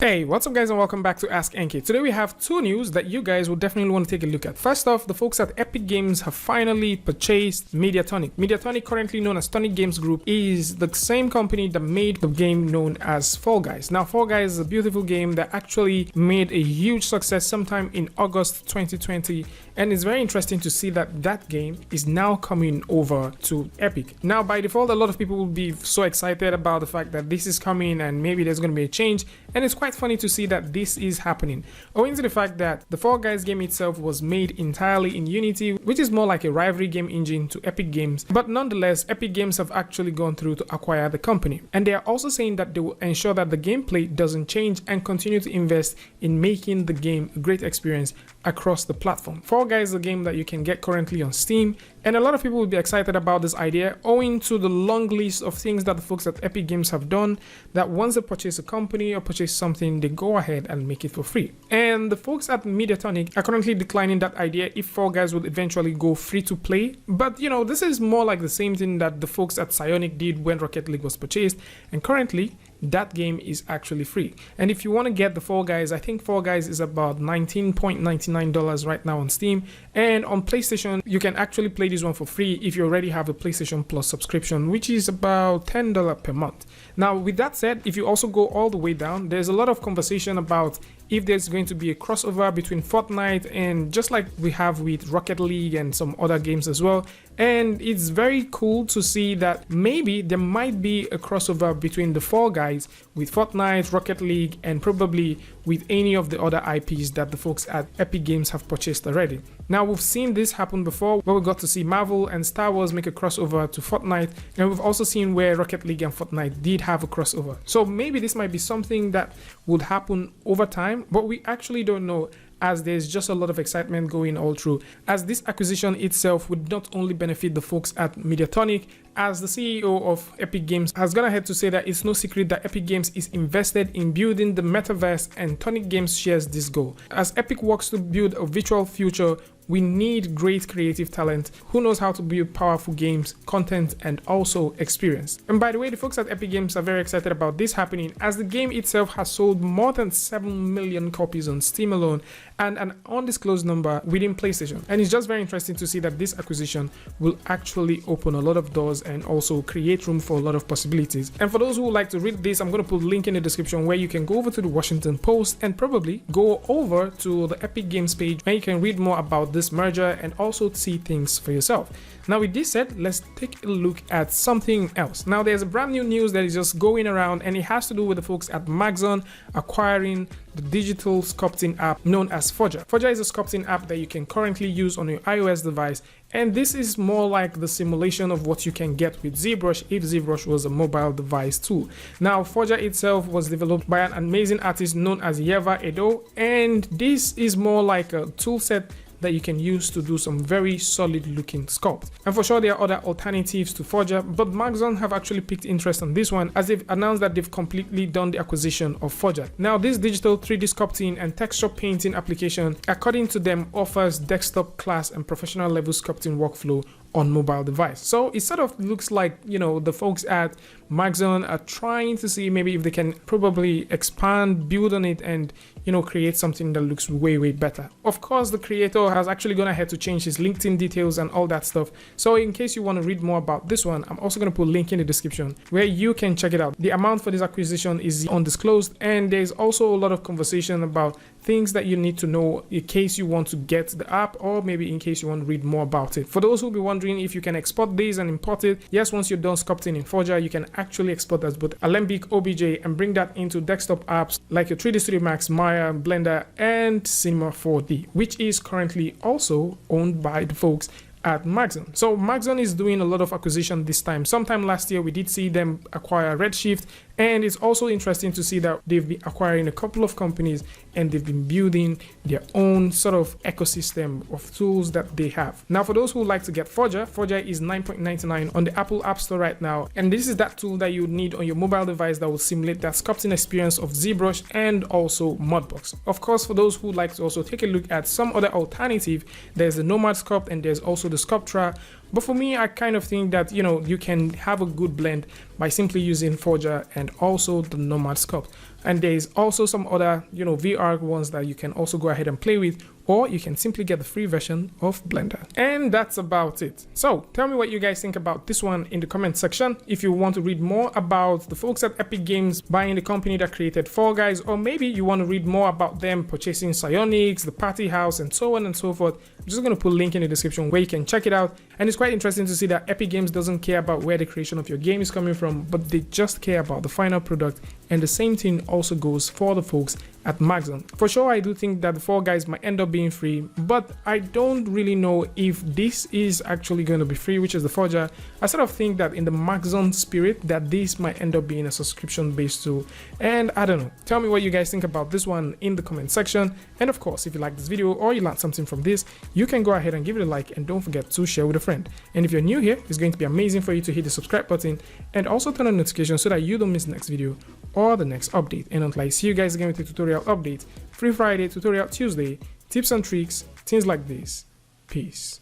Hey, what's up guys and welcome back to askNK. Today we have two news that you guys will definitely want to take a look at. First off, the folks at Epic Games have finally purchased Tonic. Tonic, currently known as Tonic Games Group, is the same company that made the game known as Fall Guys. Now, Fall Guys is a beautiful game that actually made a huge success sometime in August 2020, and it's very interesting to see that that game is now coming over to Epic. Now, by default, a lot of people will be so excited about the fact that this is coming and maybe there's going to be a change, and it's quite funny to see that this is happening, owing to the fact that the Fall Guys game itself was made entirely in Unity, which is more like a rivalry game engine to Epic Games. But nonetheless, Epic Games have actually gone through to acquire the company, and they are also saying that they will ensure that the gameplay doesn't change and continue to invest in making the game a great experience across the platform. Fall Guys is a game that you can get currently on Steam, and a lot of people will be excited about this idea owing to the long list of things that the folks at Epic Games have done, that once they purchase a company or purchase something, they go ahead and make it for free. And the folks at Tonic are currently declining that idea if Fall Guys would eventually go free to play. But you know, this is more like the same thing that the folks at Psionic did when Rocket League was purchased, and currently that game is actually free. And if you want to get the Fall Guys, I think Fall Guys is about $19.99 right now on Steam, and on PlayStation you can actually play this one for free if you already have a PlayStation Plus subscription, which is about $10 per month. Now, with that said, if you also go all the way down, there's a lot of conversation about if there's going to be a crossover between Fortnite and just like we have with Rocket League and some other games as well. And it's very cool to see that maybe there might be a crossover between the Fall Guys with Fortnite, Rocket League, and probably with any of the other IPs that the folks at Epic Games have purchased already. Now, we've seen this happen before, where we got to see Marvel and Star Wars make a crossover to Fortnite, and we've also seen where Rocket League and Fortnite did have a crossover. So maybe this might be something that would happen over time, but we actually don't know, as there's just a lot of excitement going all through, as this acquisition itself would not only benefit the folks at Tonic, as the CEO of Epic Games has gone ahead to say that it's no secret that Epic Games is invested in building the metaverse, and Tonic Games shares this goal. As Epic works to build a virtual future, we need great creative talent who knows how to build powerful games, content, and also experience. And by the way, the folks at Epic Games are very excited about this happening, as the game itself has sold more than 7 million copies on Steam alone, and an undisclosed number within PlayStation. And it's just very interesting to see that this acquisition will actually open a lot of doors and also create room for a lot of possibilities. And for those who would like to read this, I'm going to put a link in the description where you can go over to the Washington Post and probably go over to the Epic Games page where you can read more about this merger and also see things for yourself. Now, with this said, let's take a look at something else. Now, there's a brand new news that is just going around, and it has to do with the folks at Maxon acquiring the digital sculpting app known as Forger. Forger is a sculpting app that you can currently use on your iOS device, and this is more like the simulation of what you can get with ZBrush if ZBrush was a mobile device tool. Now, Forger itself was developed by an amazing artist known as Yeva Edo, and this is more like a tool set that you can use to do some very solid looking sculpts. And for sure there are other alternatives to Forger, but Maxon have actually picked interest on this one as they've announced that they've completely done the acquisition of Forger. Now, this digital 3D sculpting and texture painting application, according to them, offers desktop class and professional level sculpting workflow on mobile device. So it sort of looks like, you know, the folks at Maxon are trying to see maybe if they can probably expand, build on it, and, you know, create something that looks way better. Of course, the creator has actually gone ahead to change his LinkedIn details and all that stuff. So in case you want to read more about this one, I'm also going to put a link in the description where you can check it out. The amount for this acquisition is undisclosed, and there's also a lot of conversation about things that you need to know in case you want to get the app, or maybe in case you want to read more about it. For those who will be wondering if you can export these and import it, yes, once you're done sculpting in Forger, you can actually export as both Alembic, OBJ, and bring that into desktop apps like your 3D Studio Max, Maya, Blender, and Cinema 4D, which is currently also owned by the folks at Maxon. So Maxon is doing a lot of acquisition this time. Sometime last year we did see them acquire Redshift, and it's also interesting to see that they've been acquiring a couple of companies and they've been building their own sort of ecosystem of tools that they have. Now, for those who like to get Forger, Forger is $9.99 on the Apple App Store right now, and this is that tool that you need on your mobile device that will simulate that sculpting experience of ZBrush and also Mudbox. Of course, for those who like to also take a look at some other alternative, there's the Nomad Sculpt and there's also the Sculptra. But for me, I kind of think that, you know, you can have a good blend by simply using Forger and also the Nomad Sculpt. And there's also some other, VR ones that you can also go ahead and play with, or you can simply get the free version of Blender. And that's about it. So tell me what you guys think about this one in the comment section. If you want to read more about the folks at Epic Games buying the company that created Fall Guys, or maybe you want to read more about them purchasing Psyonix, the Party House, and so on and so forth, I'm just going to put a link in the description where you can check it out. And it's quite interesting to see that Epic Games doesn't care about where the creation of your game is coming from, but they just care about the final product. And the same thing also goes for the folks at Maxon. For sure, I do think that the Fall Guys might end up being free, but I don't really know if this is actually going to be free, which is the Forger. I sort of think that in the Maxon spirit that this might end up being a subscription based tool. And I don't know. Tell me what you guys think about this one in the comment section. And of course, if you like this video or you learned something from this, you can go ahead and give it a like, and don't forget to share with a friend. And if you're new here, it's going to be amazing for you to hit the subscribe button and also turn on notifications so that you don't miss the next video or the next update. And until I see you guys again with a tutorial update, Free Friday, Tutorial Tuesday, tips and tricks, things like this. Peace.